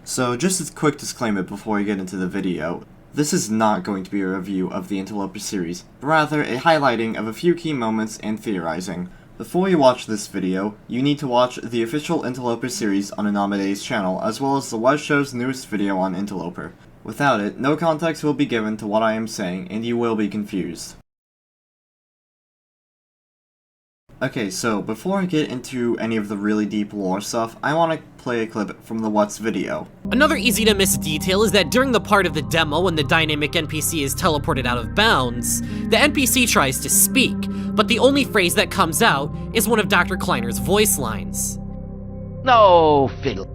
So just a quick disclaimer before we get into the video. This is not going to be a review of the Interloper series, but rather a highlighting of a few key moments and theorizing. Before you watch this video, you need to watch the official Interloper series on Anamede's channel, as well as the What Show's newest video on Interloper. Without it, no context will be given to what I am saying, and you will be confused. Okay, so before I get into any of the really deep lore stuff, I want to play a clip from the What's video. Another easy to miss detail is that during the part of the demo when the dynamic NPC is teleported out of bounds, the NPC tries to speak, but the only phrase that comes out is one of Dr. Kleiner's voice lines. No fiddle.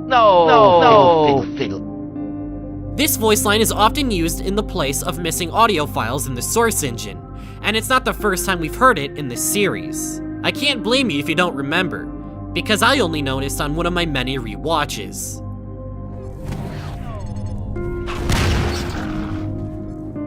No fiddle. This voice line is often used in the place of missing audio files in the source engine, and it's not the first time we've heard it in this series. I can't blame you if you don't remember, because I only noticed on one of my many rewatches.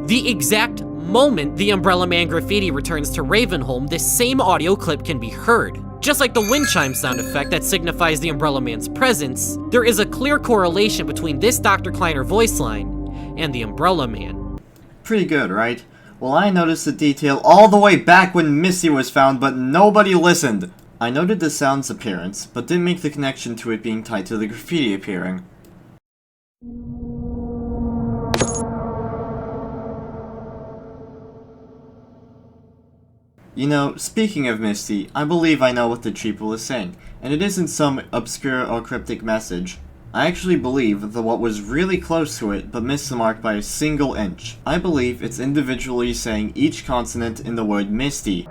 The exact moment the Umbrella Man graffiti returns to Ravenholm, this same audio clip can be heard. Just like the wind chime sound effect that signifies the Umbrella Man's presence, there is a clear correlation between this Dr. Kleiner voice line and the Umbrella Man. Pretty good, right? Well, I noticed the detail all the way back when Misty was found, but nobody listened. I noted the sound's appearance, but didn't make the connection to it being tied to the graffiti appearing. You know, speaking of Misty, I believe I know what the Cheeple is saying, and it isn't some obscure or cryptic message. I actually believe that what was really close to it, but missed the mark by a single inch. I believe it's individually saying each consonant in the word Misty.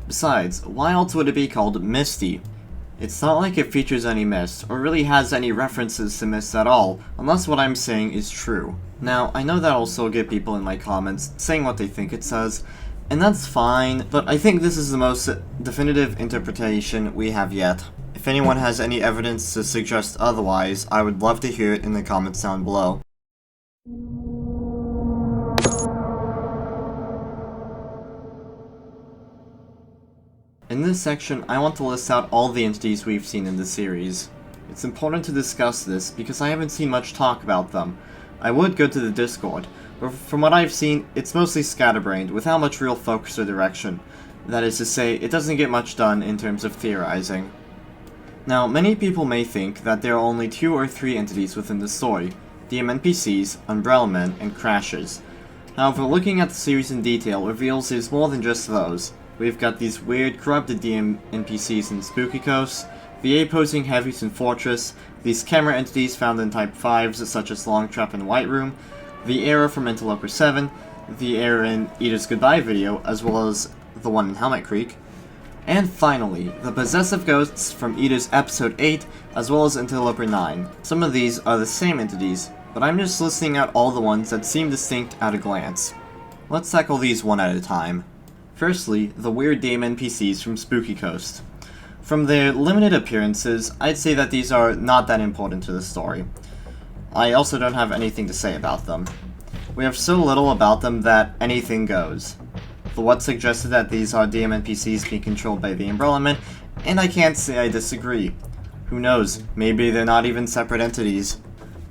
Besides, why else would it be called Misty? It's not like it features any mist, or really has any references to mist at all, unless what I'm saying is true. Now, I know that'll still get people in my comments saying what they think it says, and that's fine, but I think this is the most definitive interpretation we have yet. If anyone has any evidence to suggest otherwise, I would love to hear it in the comments down below. In this section, I want to list out all the entities we've seen in the series. It's important to discuss this because I haven't seen much talk about them. I would go to the Discord, but from what I've seen, it's mostly scatterbrained, without much real focus or direction. That is to say, it doesn't get much done in terms of theorizing. Now, many people may think that there are only 2 or 3 entities within the story: DM NPCs, Umbrella Men, and Crashes. However, looking at the series in detail reveals there's more than just those. We've got these weird, corrupted DM NPCs in Spooky Coast, the A-posing heavies in Fortress, these camera entities found in Type 5s such as Longtrap and White Room, the error from Interloper 7, the error in Eda's Goodbye video, as well as the one in Helmet Creek, and finally, the possessive ghosts from Eda's Episode 8, as well as Interloper 9. Some of these are the same entities, but I'm just listing out all the ones that seem distinct at a glance. Let's tackle these one at a time. Firstly, the weird dame NPCs from Spooky Coast. From their limited appearances, I'd say that these are not that important to the story. I also don't have anything to say about them. We have so little about them that anything goes. The What suggested that these are DM NPCs being controlled by the Umbrella Men, and I can't say I disagree. Who knows, maybe they're not even separate entities.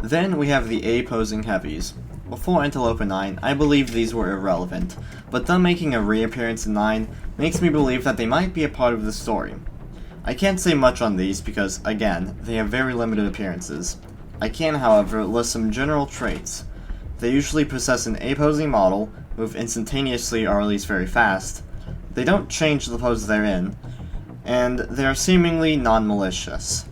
Then we have the A-posing heavies. Before Interloper 9, I believed these were irrelevant, but them making a reappearance in 9 makes me believe that they might be a part of the story. I can't say much on these because, again, they have very limited appearances. I can, however, list some general traits. They usually possess an A-posing model, move instantaneously or at least very fast, they don't change the pose they're in, and they are seemingly non-malicious.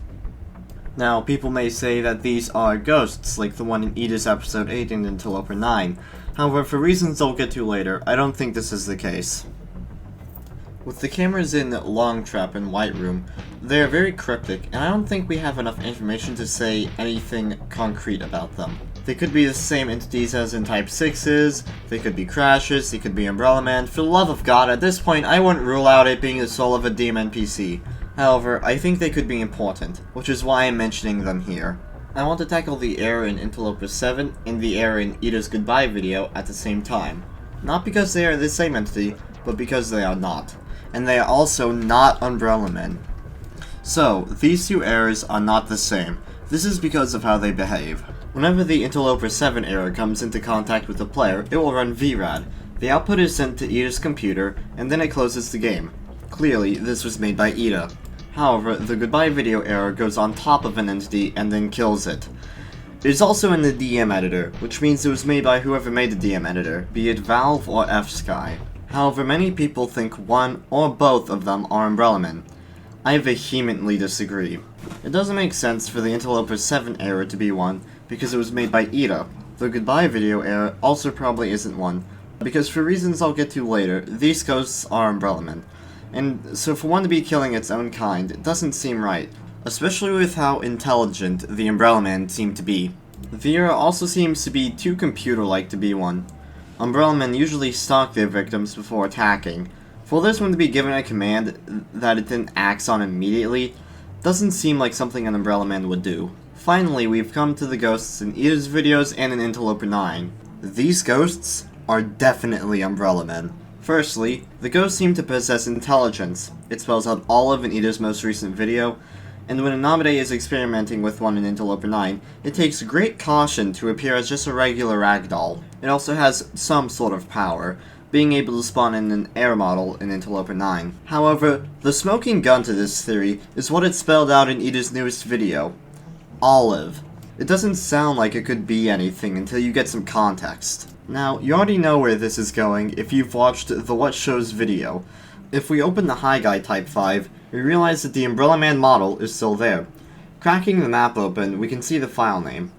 Now, people may say that these are ghosts, like the one in Eda's Episode 8 and Interloper 9. However, for reasons I'll get to later, I don't think this is the case. With the cameras in Longtrap and White Room, they are very cryptic, and I don't think we have enough information to say anything concrete about them. They could be the same entities as in Type 6s, they could be Crashes, they could be Umbrella Man. For the love of God, at this point I wouldn't rule out it being the soul of a DM NPC. However, I think they could be important, which is why I'm mentioning them here. I want to tackle the error in Interloper 7 and the error in Eda's Goodbye video at the same time. Not because they are the same entity, but because they are not. and they are also not Umbrella Men. So, these two errors are not the same. This is because of how they behave. Whenever the Interloper 7 error comes into contact with the player, it will run VRAD. The output is sent to Ida's computer, and then it closes the game. Clearly, this was made by Ida. However, the goodbye video error goes on top of an entity and then kills it. It is also in the DM editor, which means it was made by whoever made the DM editor, be it Valve or F-Sky. However, many people think one or both of them are Umbrella Men. I vehemently disagree. It doesn't make sense for the Interloper 7 error to be one, because it was made by Ida. The goodbye video error also probably isn't one, because for reasons I'll get to later, these ghosts are Umbrella Men. And so for one to be killing its own kind, it doesn't seem right, especially with how intelligent the Umbrella Men seem to be. The error also seems to be too computer-like to be one. Umbrella Men usually stalk their victims before attacking. For this one to be given a command that it then acts on immediately, doesn't seem like something an Umbrella Man would do. Finally, we've come to the ghosts in Ida's videos and in Interloper 9. These ghosts are definitely Umbrella Men. Firstly, the ghosts seem to possess intelligence. It spells out Olive in Ida's most recent video, and when Anamide is experimenting with one in Interloper 9, it takes great caution to appear as just a regular ragdoll. It also has some sort of power, being able to spawn in an air model in Interloper 9. However, the smoking gun to this theory is what it spelled out in Ida's newest video. Olive. It doesn't sound like it could be anything until you get some context. Now, you already know where this is going if you've watched the What Shows video. If we open the High Guy Type 5, we realize that the Umbrella Man model is still there. Cracking the map open, we can see the file name,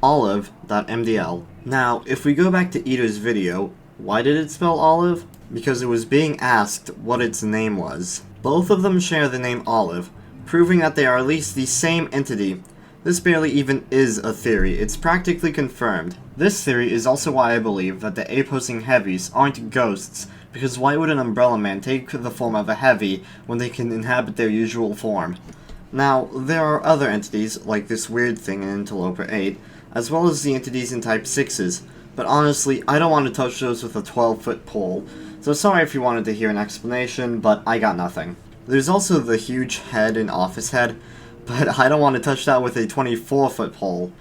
olive.mdl. Now, if we go back to Ida's video, why did it spell Olive? Because it was being asked what its name was. Both of them share the name Olive, proving that they are at least the same entity. This barely even is a theory, it's practically confirmed. This theory is also why I believe that the opposing heavies aren't ghosts, because why would an Umbrella Man take the form of a heavy when they can inhabit their usual form? Now, there are other entities, like this weird thing in Interloper 8, as well as the entities in Type 6s, but honestly, I don't want to touch those with a 12-foot pole, so sorry if you wanted to hear an explanation, but I got nothing. There's also the huge head in Office Head, but I don't want to touch that with a 24-foot pole.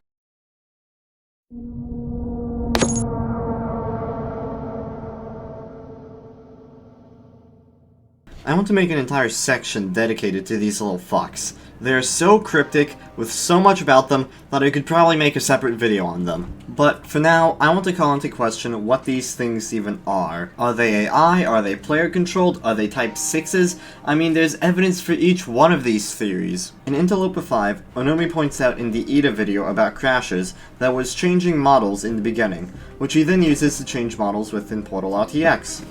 I want to make an entire section dedicated to these little fucks. They are so cryptic, with so much about them, that I could probably make a separate video on them. But for now, I want to call into question what these things even are. Are they AI? Are they player controlled? Are they Type 6s? I mean, there's evidence for each one of these theories. In Interloper 5, Onomi points out in the Ida video about crashes that was changing models in the beginning, which he then uses to change models within Portal RTX.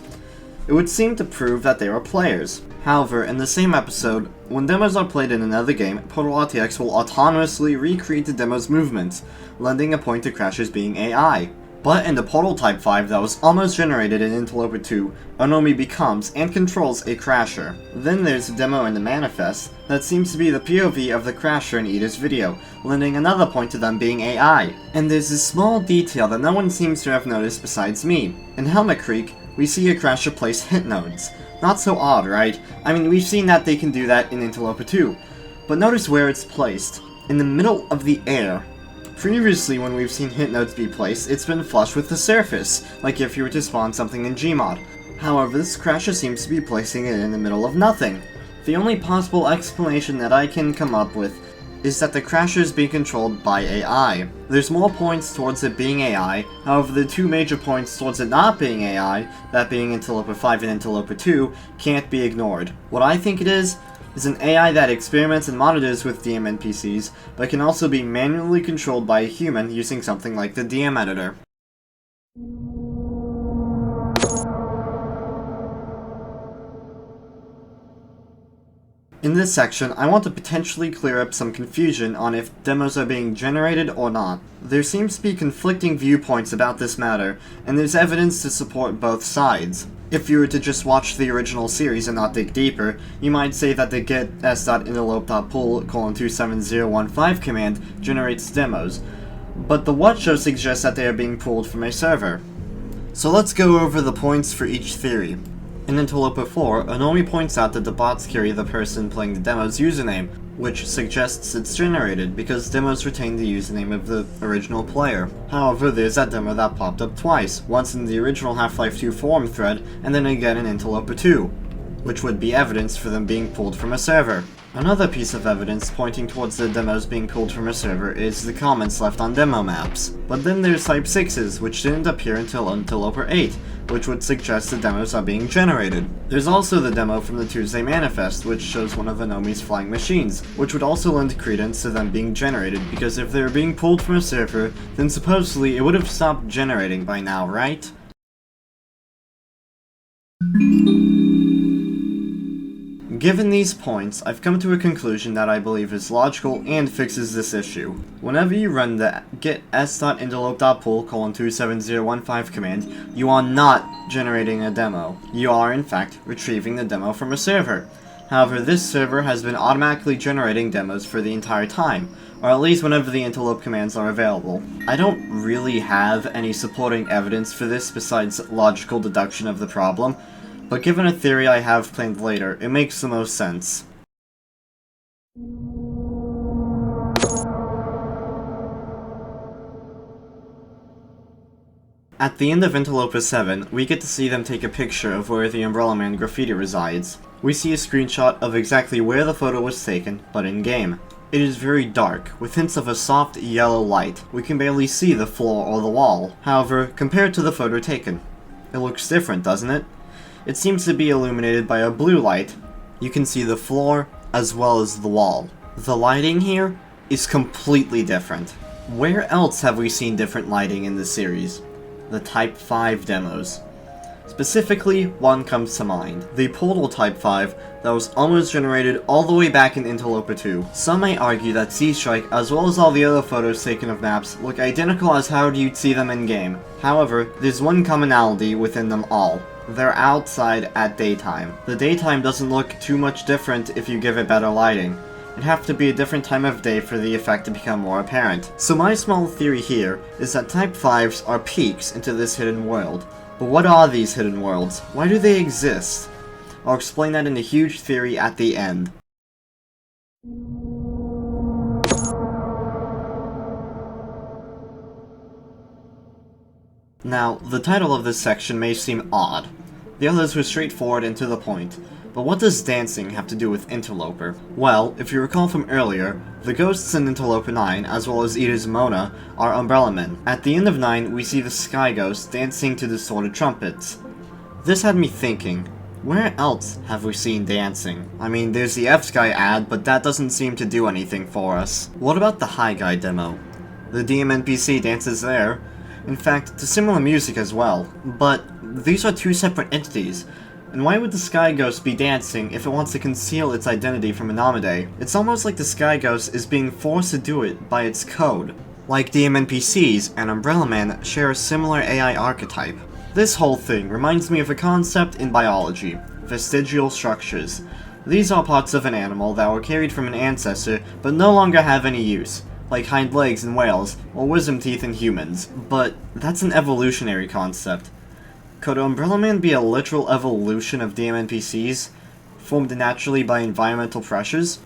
It would seem to prove that they are players. However, in the same episode, when demos are played in another game, Portal RTX will autonomously recreate the demo's movements, lending a point to crashes being AI. But in the Portal Type 5 that was almost generated in Interloper 2, Onomi becomes and controls a crasher. Then there's a demo in the manifest that seems to be the POV of the crasher in Ida's video, lending another point to them being AI. And there's this small detail that no one seems to have noticed besides me. In Helmet Creek, we see a crasher place hit nodes. Not so odd, right? I mean, we've seen that they can do that in Interloper 2. But notice where it's placed. In the middle of the air. Previously, when we've seen hit nodes be placed, it's been flush with the surface, like if you were to spawn something in Gmod. However, this crasher seems to be placing it in the middle of nothing. The only possible explanation that I can come up with is that the crasher is being controlled by AI. There's more points towards it being AI, however the two major points towards it not being AI, that being Interloper 5 and Interloper 2, can't be ignored. What I think it is an AI that experiments and monitors with DM NPCs, but can also be manually controlled by a human using something like the DM editor. In this section, I want to potentially clear up some confusion on if demos are being generated or not. There seems to be conflicting viewpoints about this matter, and there's evidence to support both sides. If you were to just watch the original series and not dig deeper, you might say that the get s.interlope.pool:27015 command generates demos, but the what show suggests that they are being pulled from a server. So let's go over the points for each theory. In Interloper 4, Onomi points out that the bots carry the person playing the demo's username, which suggests it's generated because demos retain the username of the original player. However, there's that demo that popped up twice, once in the original Half-Life 2 forum thread, and then again in Interloper 2, which would be evidence for them being pulled from a server. Another piece of evidence pointing towards the demos being pulled from a server is the comments left on demo maps. But then there's Type 6's, which didn't appear until Interloper 8, which would suggest the demos are being generated. There's also the demo from the Tuesday Manifest, which shows one of Onomi's flying machines, which would also lend credence to them being generated, because if they were being pulled from a server, then supposedly it would have stopped generating by now, right? Given these points, I've come to a conclusion that I believe is logical and fixes this issue. Whenever you run the get s.interlope.pull:27015 command, you are not generating a demo. You are, in fact, retrieving the demo from a server. However, this server has been automatically generating demos for the entire time, or at least whenever the interlope commands are available. I don't really have any supporting evidence for this besides logical deduction of the problem, but given a theory I have planned later, it makes the most sense. At the end of Interloper 7, we get to see them take a picture of where the Umbrella Man graffiti resides. We see a screenshot of exactly where the photo was taken, but in-game. It is very dark, with hints of a soft yellow light. We can barely see the floor or the wall. However, compared to the photo taken, it looks different, doesn't it? It seems to be illuminated by a blue light. You can see the floor as well as the wall. The lighting here is completely different. Where else have we seen different lighting in this series? The Type 5 demos. Specifically, one comes to mind. The Portal Type 5 that was almost generated all the way back in Interloper 2. Some may argue that Seastrike, as well as all the other photos taken of maps, look identical as how you'd see them in-game. However, there's one commonality within them all. They're outside at daytime. The daytime doesn't look too much different if you give it better lighting. It'd have to be a different time of day for the effect to become more apparent. So my small theory here is that Type 5s are peeks into this hidden world. But what are these hidden worlds? Why do they exist? I'll explain that in a huge theory at the end. Now, the title of this section may seem odd. The others were straightforward and to the point. But what does dancing have to do with Interloper? Well, if you recall from earlier, the ghosts in Interloper 9, as well as Ida's Mona, are Umbrella Men. At the end of 9, we see the Sky Ghost dancing to distorted trumpets. This had me thinking, where else have we seen dancing? I mean, there's the F-Sky ad, but that doesn't seem to do anything for us. What about the High Guy demo? The DMNPC dances there. In fact, to similar music as well. But these are two separate entities. And why would the Sky Ghost be dancing if it wants to conceal its identity from Anamide? It's almost like the Sky Ghost is being forced to do it by its code. Like DMNPCs and Umbrella Man share a similar AI archetype. This whole thing reminds me of a concept in biology, vestigial structures. These are parts of an animal that were carried from an ancestor but no longer have any use, like hind legs in whales or wisdom teeth in humans. But that's an evolutionary concept. Could Umbrella Man be a literal evolution of DMNPCs, formed naturally by environmental pressures?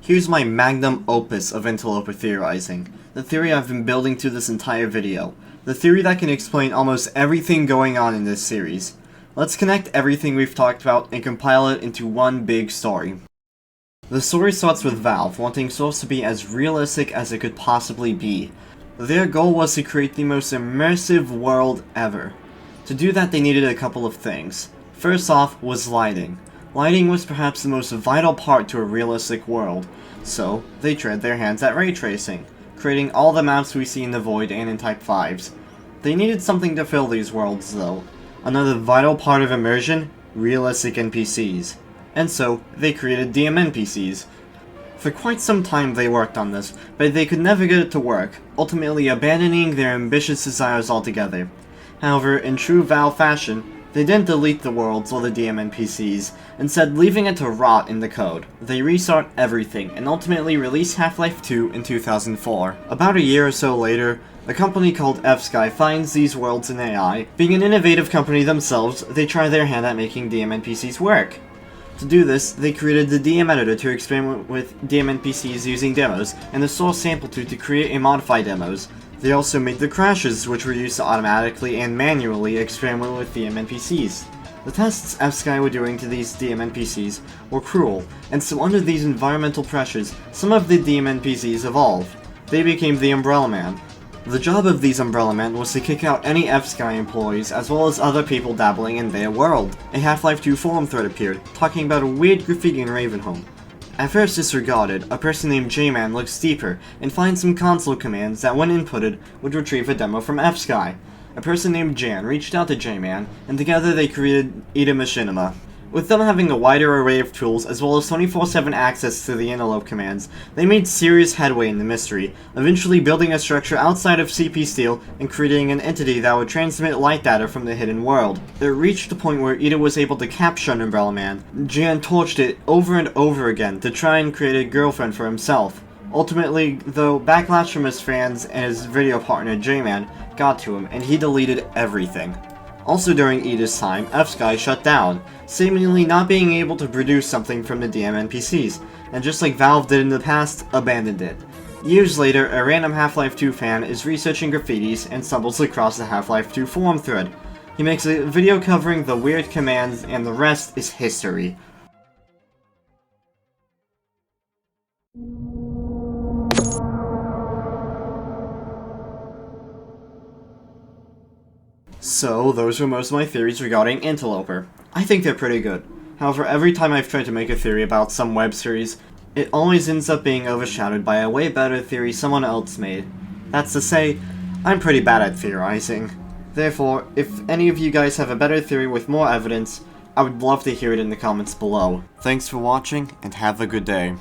Here's my magnum opus of Interloper theorizing, the theory I've been building to this entire video, the theory that can explain almost everything going on in this series. Let's connect everything we've talked about and compile it into one big story. The story starts with Valve wanting Source to be as realistic as it could possibly be. Their goal was to create the most immersive world ever. To do that, they needed a couple of things. First off was lighting. Lighting was perhaps the most vital part to a realistic world, so they tried their hands at ray tracing, creating all the maps we see in the Void and in Type 5s. They needed something to fill these worlds though. Another vital part of immersion, realistic NPCs. And so, they created DMNPCs. For quite some time they worked on this, but they could never get it to work, ultimately abandoning their ambitious desires altogether. However, in true Valve fashion, They didn't delete the worlds or the DM NPCs, instead leaving it to rot in the code. They restart everything, and ultimately released Half-Life 2 in 2004. About a year or so later, a company called F-Sky finds these worlds in AI. Being an innovative company themselves, they try their hand at making DM NPCs work. To do this, they created the DM editor to experiment with DM NPCs using demos, and the source sample to create and modify demos. They also made the crashes, which were used to automatically and manually experiment with DM NPCs. The tests F-Sky were doing to these DM NPCs were cruel, and so under these environmental pressures, some of the DM NPCs evolved. They became the Umbrella Man. The job of these Umbrella Men was to kick out any F-Sky employees as well as other people dabbling in their world. A Half-Life 2 forum thread appeared, talking about a weird graffiti in Ravenholm. At first disregarded, a person named J-Man looks deeper and finds some console commands that when inputted would retrieve a demo from F-Sky. A person named Jan reached out to J-Man, and together they created Ida Machinima. With them having a wider array of tools as well as 24/7 access to the Interloper commands, they made serious headway in the mystery, eventually building a structure outside of CP Steel and creating an entity that would transmit light data from the hidden world. It reached a point where Ida was able to capture an Umbrella Man. Jan torched it over and over again to try and create a girlfriend for himself. Ultimately, though, backlash from his fans and his video partner J-Man got to him, and he deleted everything. Also during Ida's time, F-Sky shut down, seemingly not being able to produce something from the DM NPCs, and just like Valve did in the past, abandoned it. Years later, a random Half-Life 2 fan is researching graffitis and stumbles across the Half-Life 2 forum thread. He makes a video covering the weird commands, and the rest is history. So, those were most of my theories regarding Interloper. I think they're pretty good. However, every time I've tried to make a theory about some web series, it always ends up being overshadowed by a way better theory someone else made. That's to say, I'm pretty bad at theorizing. Therefore, if any of you guys have a better theory with more evidence, I would love to hear it in the comments below. Thanks for watching, and have a good day.